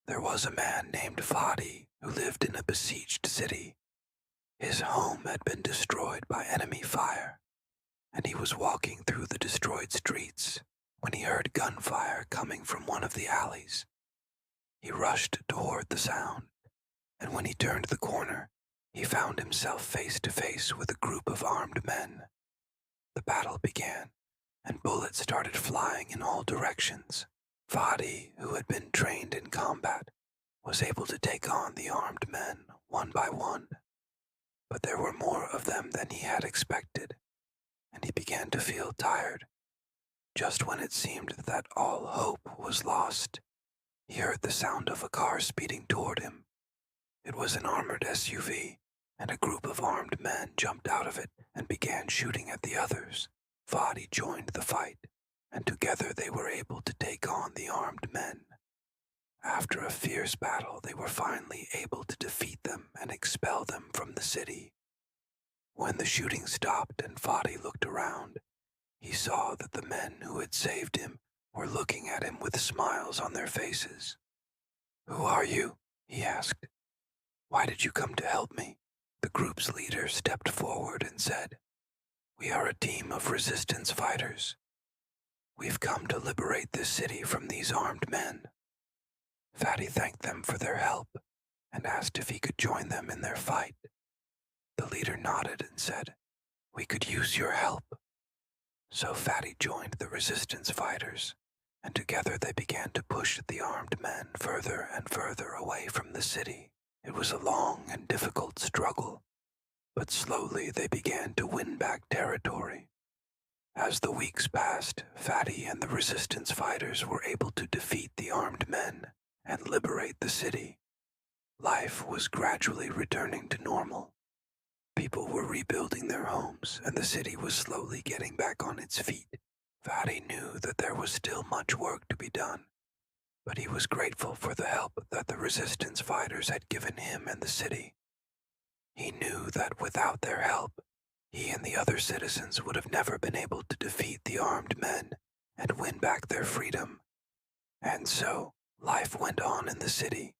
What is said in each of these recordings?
There was a man named Fadi who lived in a besieged city. His home had been destroyed by enemy fire, and he was walking through the destroyed streets when he heard gunfire coming from one of the alleys. He rushed toward the sound, and when he turned the corner, he found himself face to face with a group of armed men. The battle began, and bullets started flying in all directions. Fadi, who had been trained in combat, was able to take on the armed men one by one. But there were more of them than he had expected, and he began to feel tired. Just when it seemed that all hope was lost, he heard the sound of a car speeding toward him. It was an armored SUV, and a group of armed men jumped out of it and began shooting at the others. Fadi joined the fight, and together they were able to take on the armed men. After a fierce battle, they were finally able to defeat them and expel them from the city. When the shooting stopped and Fadi looked around, he saw that the men who had saved him were looking at him with smiles on their faces. "Who are you?" he asked. "Why did you come to help me?" The group's leader stepped forward and said, "We are a team of resistance fighters. We've come to liberate this city from these armed men." Fadi thanked them for their help and asked if he could join them in their fight. The leader nodded and said, "We could use your help." So Fadi joined the resistance fighters, and together they began to push the armed men further and further away from the city. It was a long and difficult struggle, but slowly they began to win back territory. As the weeks passed, Fadi and the resistance fighters were able to defeat the armed men and liberate the city. Life was gradually returning to normal. People were rebuilding their homes, and the city was slowly getting back on its feet. Fadi knew that there was still much work to be done, but he was grateful for the help that the resistance fighters had given him and the city. He knew that without their help, he and the other citizens would have never been able to defeat the armed men and win back their freedom. And so, life went on in the city.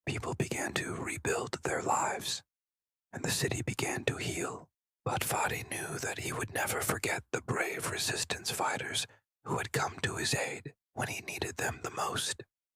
People began to rebuild their lives, and the city began to heal. But Fadi knew that he would never forget the brave resistance fighters who had come to his aid when he needed them the most.